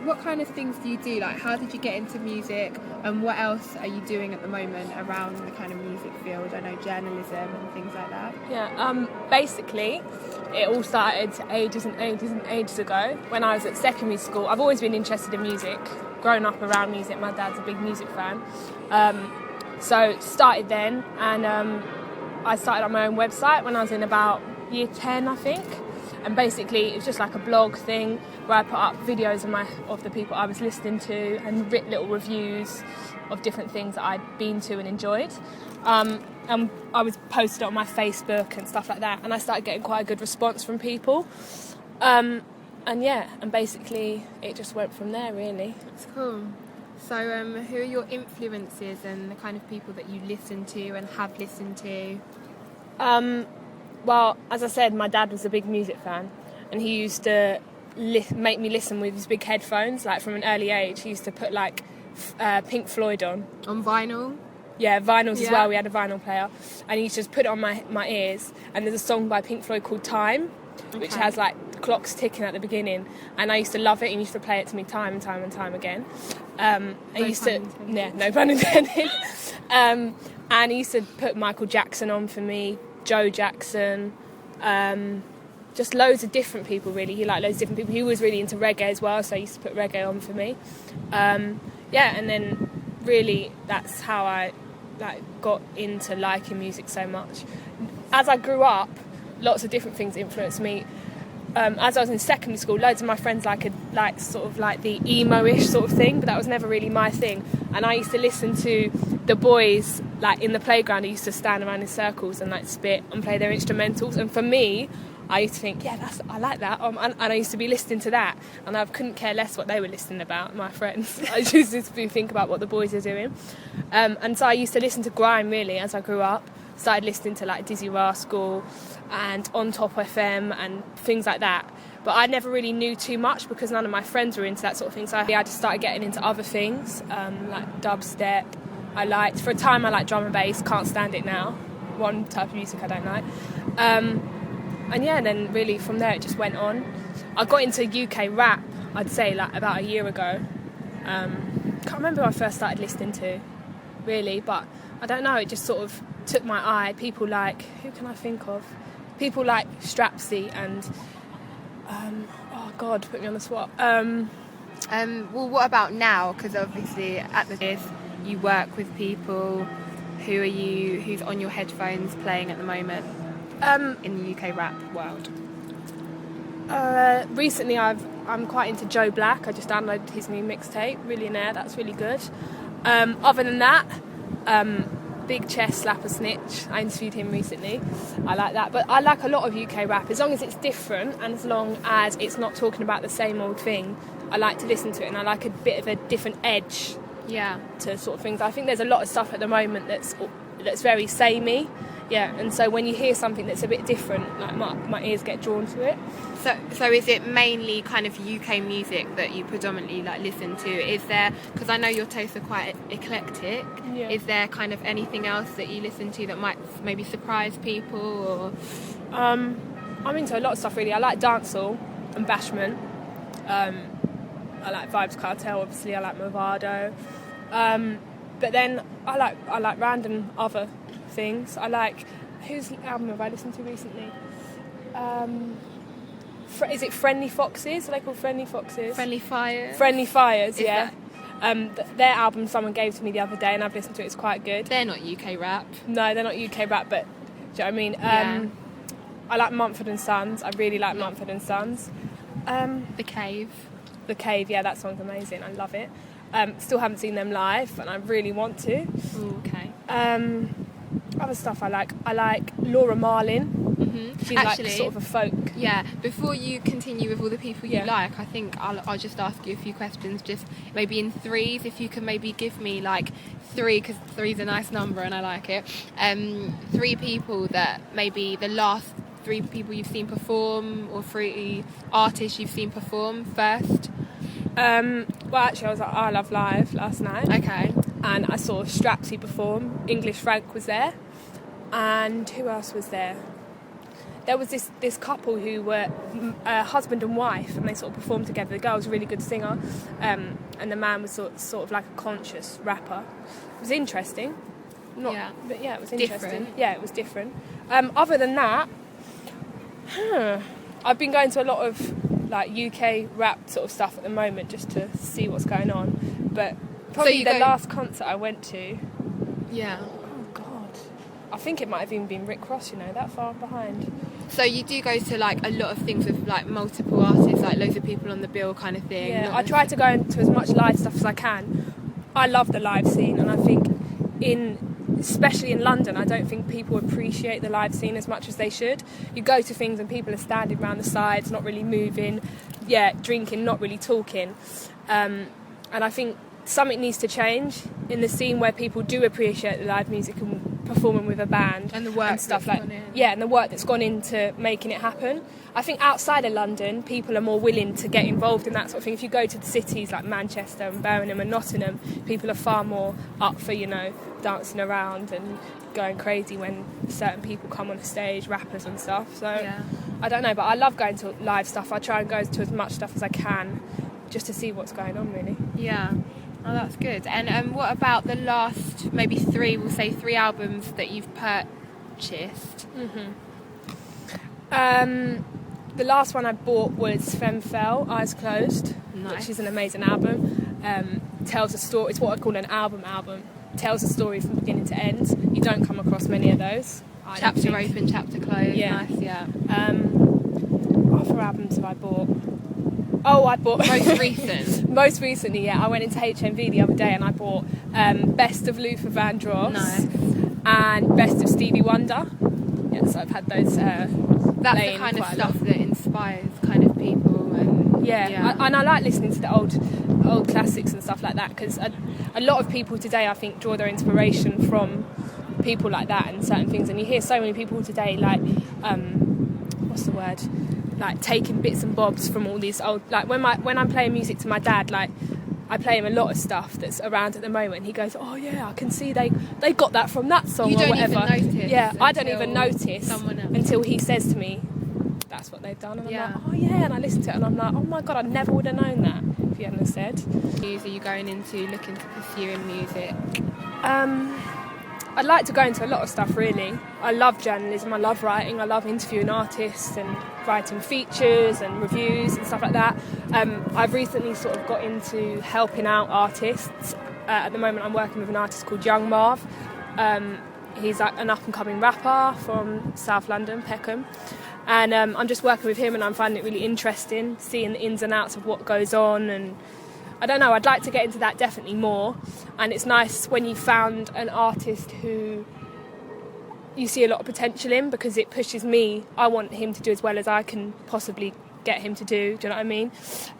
what kind of things do you do? Like, how did you get into music, and what else are you doing at the moment around the kind of music field? I know journalism and things like that. Yeah, basically, it all started ages and ages and ages ago when I was at secondary school. I've always been interested in music, grown up around music. My dad's a big music fan. So started then, and I started on my own website when I was in about year 10, I think. And basically, it was just like a blog thing where I put up videos of the people I was listening to and writ little reviews of different things that I'd been to and enjoyed. And I was posted on my Facebook and stuff like that. And I started getting quite a good response from people. And basically, it just went from there, really. That's cool. So who are your influences and the kind of people that you listen to and have listened to? Well, as I said, my dad was a big music fan, and he used to make me listen with his big headphones. Like, from an early age, he used to put like Pink Floyd on Vinyl. Yeah, vinyls as well. We had a vinyl player, and he used to just put it on my ears. And there's a song by Pink Floyd called Time, which has like clocks ticking at the beginning, and I used to love it. He used to play it to me time and time and time again. No pun intended. And he used to put Michael Jackson on for me, Joe Jackson, just loads of different people, really. He liked loads of different people. He was really into reggae as well, so he used to put reggae on for me. And then really that's how I got into liking music so much. As I grew up, lots of different things influenced me. As I was in secondary school, loads of my friends liked the emo-ish sort of thing, but that was never really my thing. And I used to listen to the boys, like, in the playground. They used to stand around in circles and like spit and play their instrumentals. And for me, I used to think, I like that. And I used to be listening to that, and I couldn't care less what they were listening about, my friends. I just used to think about what the boys are doing. And so I used to listen to grime, really, as I grew up. Started listening to like Dizzy Rascal and On Top FM and things like that. But I never really knew too much because none of my friends were into that sort of thing. So I just started getting into other things, like dubstep. For a time I liked drum and bass, can't stand it now. One type of music I don't like. And then really from there it just went on. I got into UK rap, I'd say, like about a year ago. Can't remember who I first started listening to, really, but I don't know, it just sort of took my eye. People like, who can I think of? People like Strapsy and, put me on the spot. Well, what about now? Because obviously at the you work with people. Who's on your headphones playing at the moment in the UK rap world? Recently I'm quite into Joe Black. I just downloaded his new mixtape, Millionaire. That's really good. Other than that, Big Chest Slapper Snitch, I interviewed him recently. I like that. But I like a lot of UK rap, as long as it's different and as long as it's not talking about the same old thing. I like to listen to it, and I like a bit of a different edge to sort of things. I think there's a lot of stuff at the moment that's very samey. Yeah, and so when you hear something that's a bit different, like my ears get drawn to it. So is it mainly kind of UK music that you predominantly like listen to? Is there, because I know your tastes are quite eclectic, is there kind of anything else that you listen to that might maybe surprise people? Or I'm into a lot of stuff, really. I like dancehall and bashment. I like Vibes Cartel, obviously. I like Movado. But then I like random other things. I like, whose album have I listened to recently? Is it Friendly Foxes? Are they called Friendly Foxes? Friendly Fires. Friendly Fires, yeah. Their album someone gave to me the other day, and I've listened to it. It's quite good. They're not UK rap. No, they're not UK rap, but do you know what I mean? I like Mumford & Sons. I really like Mumford & Sons. The Cave. The Cave, yeah, that song's amazing. I love it. Still haven't seen them live, and I really want to. Ooh, okay. Other stuff I like Laura Marlin. Mm-hmm. She's actually like sort of a folk. Yeah, before you continue with all the people you like, I think I'll just ask you a few questions, just maybe in threes, if you can maybe give me like three, because three's a nice number and I like it. 3 people that maybe the last 3 people you've seen perform, or 3 artists you've seen perform first. Well, actually I was at I Love Live last night. Okay. And I saw Strapsy perform. English Frank was there. And who else was there? there was this couple who were husband and wife, and they sort of performed together. The girl was a really good singer, and the man was sort of like a conscious rapper. It was interesting. But it was interesting. Different. Yeah, it was different. Other than that, I've been going to a lot of like UK rap sort of stuff at the moment just to see what's going on. But probably last concert I went to. Yeah. Oh God, I think it might have even been Rick Ross. That far behind. So you do go to like a lot of things with like multiple artists, like loads of people on the bill kind of thing. Yeah, I try to go into as much live stuff as I can. I love the live scene, and I think especially in London, I don't think people appreciate the live scene as much as they should. You go to things and people are standing around the sides, not really moving, drinking, not really talking. And I think something needs to change in the scene where people do appreciate the live music and performing with a band and the work and stuff that's like gone in. Yeah, and the work that's gone into making it happen. I think outside of London, people are more willing to get involved in that sort of thing. If you go to the cities like Manchester and Birmingham and Nottingham, people are far more up for, dancing around and going crazy when certain people come on the stage, rappers and stuff. So I don't know, but I love going to live stuff. I try and go to as much stuff as I can just to see what's going on, really. Yeah. Oh, that's good. And what about the last maybe three albums that you've purchased? The last one I bought was Femme Fatale, Eyes Closed, which is an amazing album. Tells a story. It's what I call an album. Tells a story from beginning to end. You don't come across many of those. Chapter open, chapter closed. Yeah. Nice, yeah. What other albums have I bought? Oh, I bought... Most recent? Most recently, yeah. I went into HMV the other day and I bought Best of Luther Vandross. Nice. And Best of Stevie Wonder. Yeah, so I've had those That's the kind of stuff that inspires kind of people. And I like listening to the old classics and stuff like that, because a lot of people today, I think, draw their inspiration from people like that and certain things. And you hear so many people today, like, what's the word? Like taking bits and bobs from all these old, like when I'm playing music to my dad, like I play him a lot of stuff that's around at the moment. He goes, "Oh yeah, I can see they got that from that song you or don't whatever." Even notice I don't even notice someone else. until he says to me, "That's what they've done," and I'm like, "Oh yeah," and I listen to it and I'm like, "Oh my God, I never would have known that if you hadn't have said." Are you going into looking to pursue in music? I'd like to go into a lot of stuff, really. I love journalism, I love writing, I love interviewing artists and writing features and reviews and stuff like that. I've recently sort of got into helping out artists. At the moment I'm working with an artist called Young Marv. He's like an up-and-coming rapper from South London, Peckham. And I'm just working with him and I'm finding it really interesting, seeing the ins and outs of what goes on, and I don't know, I'd like to get into that definitely more. And it's nice when you found an artist who you see a lot of potential in, because it pushes me. I want him to do as well as I can possibly get him to do you know what I mean?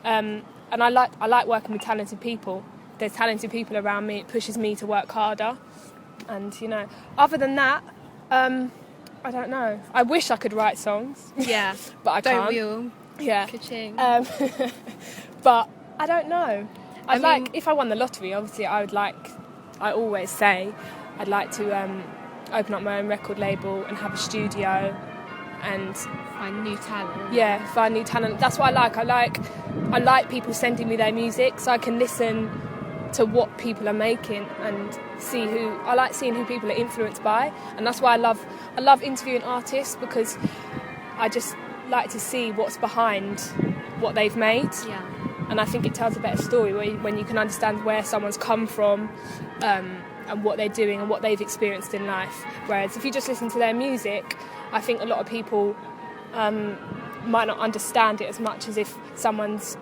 And I like working with talented people. There's talented people around me, it pushes me to work harder. And, other than that, I don't know. I wish I could write songs. Yeah. But I can't. Don't we all? Yeah. Ka-ching. But I don't know. If I won the lottery, obviously I always say, I'd like to open up my own record label and have a studio and find new talent. Yeah, find new talent. That's what I like. I like people sending me their music so I can listen to what people are making and seeing who people are influenced by. And that's why I love interviewing artists, because I just like to see what's behind what they've made. Yeah. And I think it tells a better story when you can understand where someone's come from and what they're doing and what they've experienced in life. Whereas if you just listen to their music, I think a lot of people might not understand it as much as if someone's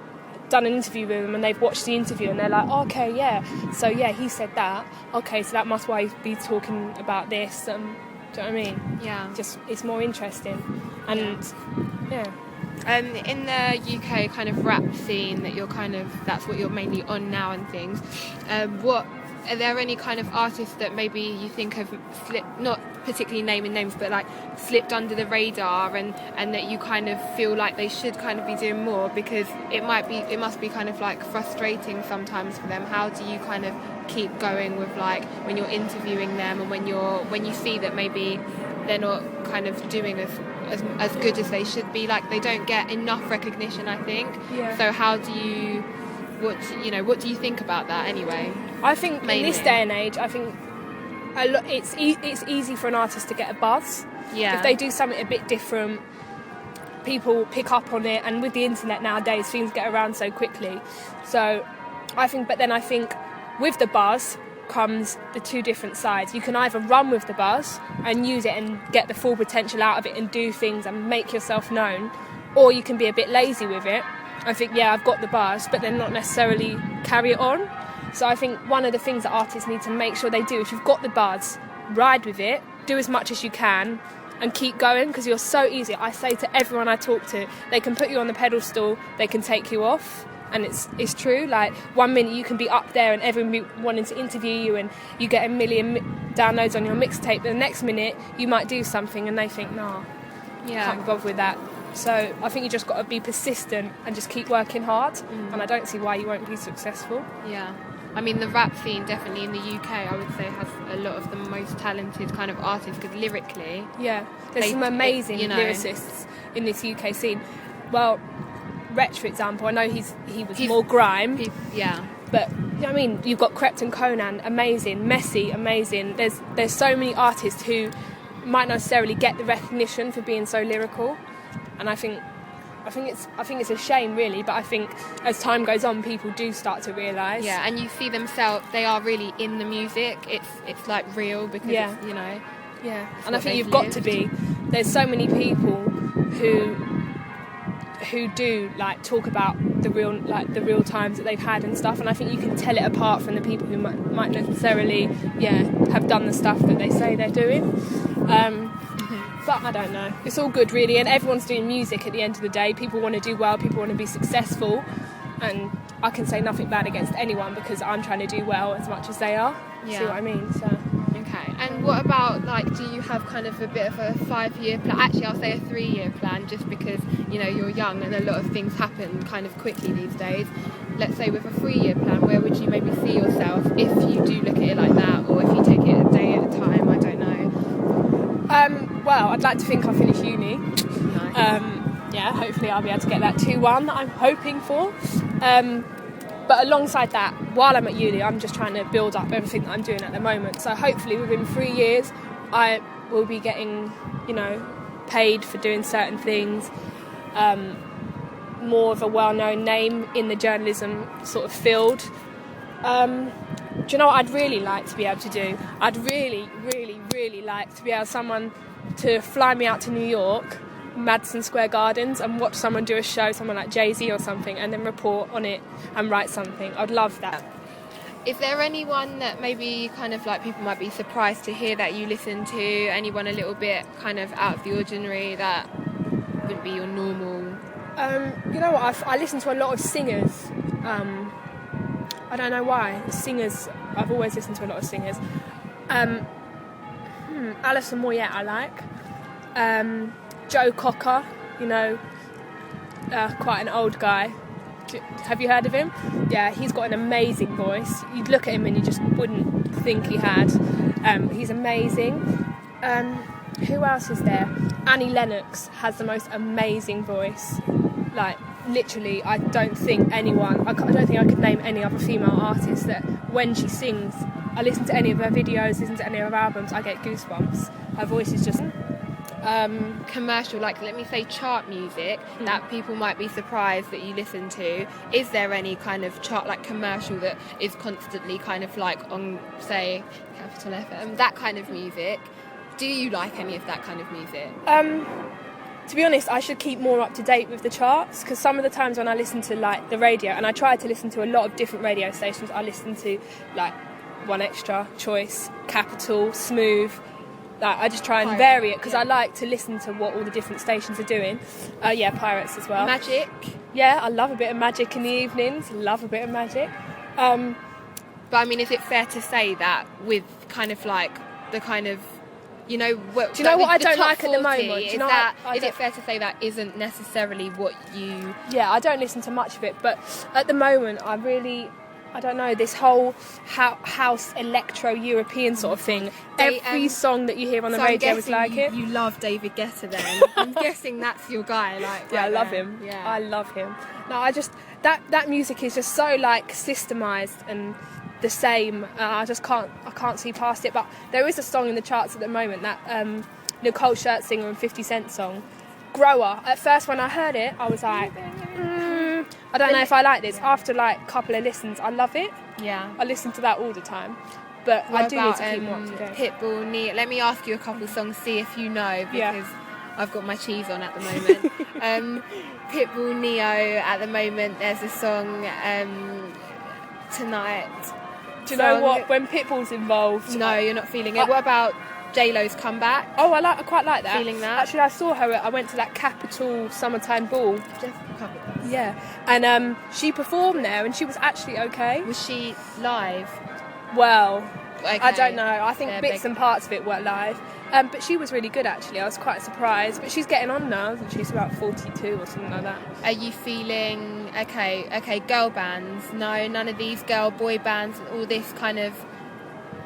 done an interview with them and they've watched the interview and they're like, oh, okay, yeah, so yeah, he said that. Okay, so that must why he'd be talking about this. Do you know what I mean? Yeah. Just, it's more interesting. And, yeah. In the UK kind of rap scene that's what you're mainly on now and things, are there any kind of artists that maybe you think have slipped, not particularly naming names, but like slipped under the radar and that you kind of feel like they should kind of be doing more, because it must be kind of like frustrating sometimes for them? How do you kind of keep going with like when you're interviewing them and when you see that maybe they're not kind of doing as as good as they should be. Like, they don't get enough recognition, I think. Yeah. So how do you, what do you think about that anyway? I think mainly? In this day and age, I think it's easy for an artist to get a buzz. Yeah. If they do something a bit different, people pick up on it, and with the internet nowadays, things get around so quickly. So I think with the buzz comes the two different sides. You can either run with the buzz and use it and get the full potential out of it and do things and make yourself known, or you can be a bit lazy with it. I think, yeah, I've got the buzz, but then not necessarily carry it on. So I think one of the things that artists need to make sure they do, if you've got the buzz, ride with it, do as much as you can, and keep going, because you're so easy. I say to everyone I talk to, they can put you on the pedestal, they can take you off, and it's true. Like, 1 minute you can be up there and everyone be wanting to interview you and you get 1 million downloads on your mixtape, the next minute you might do something and they think, nah, can't be bothered with that. So I think you just got to be persistent and just keep working hard, and I don't see why you won't be successful. Yeah. I mean, the rap scene definitely in the UK, I would say, has a lot of the most talented kind of artists, because lyrically... Yeah, there's some amazing lyricists in this UK scene. Well, Wretch, for example, I know he's more grime. Yeah. But, you know what I mean? You've got Krept and Conan, amazing. Messi, amazing. There's so many artists who might not necessarily get the recognition for being so lyrical. And I think it's a shame, really, but I think as time goes on, people do start to realise. Yeah, and you see themselves, they are really in the music. It's like real, because it's, Yeah, and I think you've got to be. There's so many people who do like talk about the real times that they've had and stuff, and I think you can tell it apart from the people who might necessarily have done the stuff that they say they're doing. But I don't know. It's all good, really, and everyone's doing music at the end of the day. People want to do well, people want to be successful, and I can say nothing bad against anyone because I'm trying to do well as much as they are. Yeah. See what I mean? So. Okay. And what about, like, do you have kind of a bit of a 5-year plan? Actually, I'll say a 3-year plan, just because, you're young and a lot of things happen kind of quickly these days. Let's say with a 3-year plan, where would you maybe see yourself if you do look at it like that, or if you take it a day at a time? I don't know. Well, I'd like to think I'll finish uni. Nice. Hopefully I'll be able to get that 2-1 that I'm hoping for. But alongside that, while I'm at uni, I'm just trying to build up everything that I'm doing at the moment. So hopefully within 3 years, I will be getting, paid for doing certain things, more of a well-known name in the journalism sort of field. Do you know what I'd really like to be able to do? I'd really, really, really like to be able someone to fly me out to New York, Madison Square Gardens, and watch someone do a show, someone like Jay-Z or something, and then report on it and write something. I'd love that. Is there anyone that maybe kind of like people might be surprised to hear that you listen to? Anyone a little bit kind of out of the ordinary that wouldn't be your normal? You know what? I listen to a lot of singers. I don't know why. Singers. I've always listened to a lot of singers. Alison Moyet I like. Joe Cocker, quite an old guy. Have you heard of him? Yeah, he's got an amazing voice. You'd look at him and you just wouldn't think he had. He's amazing. Who else is there? Annie Lennox has the most amazing voice. Like, literally, I don't think I could name any other female artist that when she sings, I listen to any of her videos, listen to any of her albums, I get goosebumps. Her voice is just... commercial, like, let me say chart music that people might be surprised that you listen to. Is there any kind of chart, like commercial, that is constantly kind of like on, say, Capital FM, that kind of music? Do you like any of that kind of music? To be honest, I should keep more up to date with the charts, because some of the times when I listen to like the radio, and I try to listen to a lot of different radio stations, I listen to like One Extra, Choice, Capital, Smooth. Like, I just try and vary it because I like to listen to what all the different stations are doing. Pirates as well. Magic? Yeah, I love a bit of Magic in the evenings. Love a bit of Magic. But I mean, is it fair to say that with kind of like the kind of, do you know what I don't like at the moment? Is it fair to say that isn't necessarily what you... Yeah, I don't listen to much of it, but at the moment I really I don't know, this whole house electro European sort of thing. Every song that you hear on the radio is like it. You love David Guetta then. I'm guessing that's your guy, like. Yeah, right I love there. him. Yeah. I love him. No, I just that music is just so like systemized and the same. I can't see past it. But there is a song in the charts at the moment, that Nicole Scherzinger and 50 Cent song, Grower. At first when I heard it, I was like, I don't know if I like this. After like a couple of listens, I love it. Yeah. I listen to that all the time. But What I do about, need to keep more up to date. Pitbull, Neo. Let me ask you a couple songs, see if you know, because Yeah. I've got my cheese on at the moment. Pitbull, Neo, at the moment, there's a song, Tonight. Do you know what? When Pitbull's involved... No, you're not feeling it. What about J-Lo's Comeback? Oh, I quite like that. Feeling that? Actually, I saw her. I went to that Capital Summertime Ball. Just a couple of them. Yeah, and she performed there, and she was actually okay. Was she live? Well, Okay. I don't know. I think They're bits big. and parts of it were live, but she was really good actually. I was quite surprised. But she's getting on now, and she's about 42 or something like that. Are you feeling okay? Girl bands? No, none of these boy bands, and all this kind of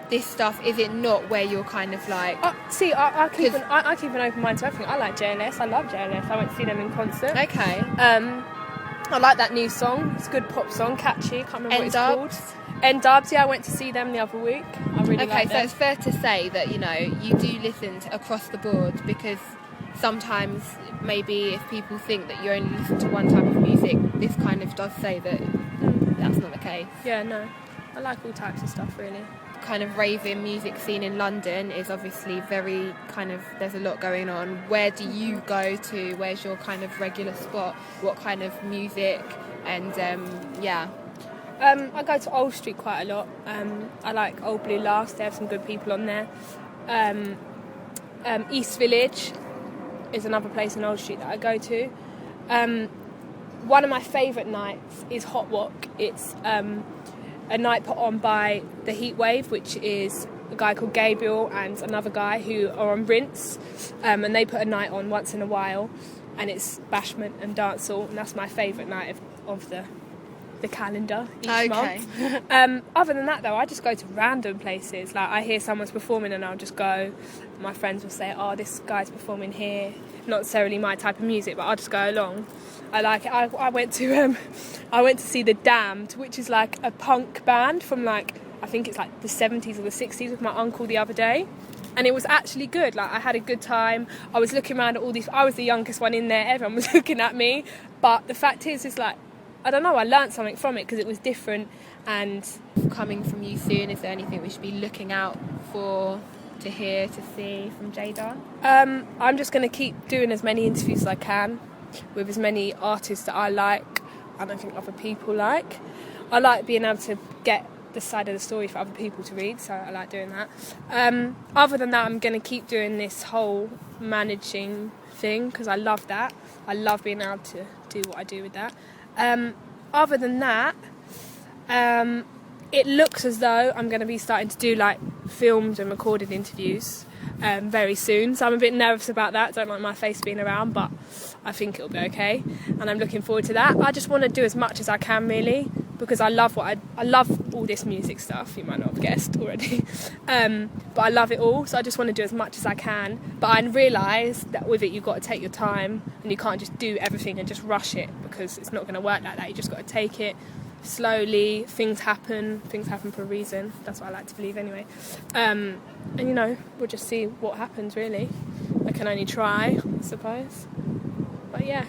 this stuff. Is it not where you're kind of like? See, I keep an open mind to everything. I like JLS. I love JLS. I went to see them in concert. Okay. I like that new song. It's a good pop song, catchy. Can't remember what it's called. N-Dubs? N-Dubs, yeah, I went to see them the other week. I really Okay, like so them. it's fair to say that, you know, you do listen to across the board, because sometimes maybe if people think that you only listen to one type of music, this kind of does say that that's not the case. Yeah, no. I like all types of stuff, really. Kind of raving music scene in London is obviously very kind of, there's a lot going on. Where do you go to? Where's your kind of regular spot? What kind of music? And yeah. I go to Old Street quite a lot. I like Old Blue Last. They have some good people on there. East Village is another place in Old Street that I go to. One of my favourite nights is Hot Walk. It's a night put on by The Heatwave, which is a guy called Gabriel and another guy who are on Rinse, and they put a night on once in a while, and it's bashment and dancehall, and that's my favourite night of the calendar each month. Other than that though, I just go to random places. Like I hear someone's performing and I'll just go. My friends will say, oh, this guy's performing here. Not necessarily my type of music, but I'll just go along. I like it. I went to see The Damned, which is like a punk band from like, I think it's like the 70s or the 60s, with my uncle the other day. And it was actually good. Like I had a good time. I was looking around at all these, I was the youngest one in there, everyone was looking at me. But the fact is, it's like, I don't know, I learned something from it because it was different. And coming from you soon, is there anything we should be looking out for, to hear, to see from Jada? I'm just going to keep doing as many interviews as I can with as many artists that I like and I think other people like. I like being able to get the side of the story for other people to read, so I like doing that. Other than that, I'm going to keep doing this whole managing thing because I love that. I love being able to do what I do with that. Other than that, it looks as though I'm going to be starting to do like filmed and recorded interviews very soon, so I'm a bit nervous about that. Don't like my face being around, but I think it'll be okay, and I'm looking forward to that. I just want to do as much as I can, really, because I love I love all this music stuff. You might not have guessed already, but I love it all, so I just want to do as much as I can. But I realise that with it, you've got to take your time, and you can't just do everything and just rush it, because it's not going to work like that. You just got to take it slowly. Things happen for a reason. That's what I like to believe anyway. And you know, we'll just see what happens, really. I can only try, I suppose. But yeah.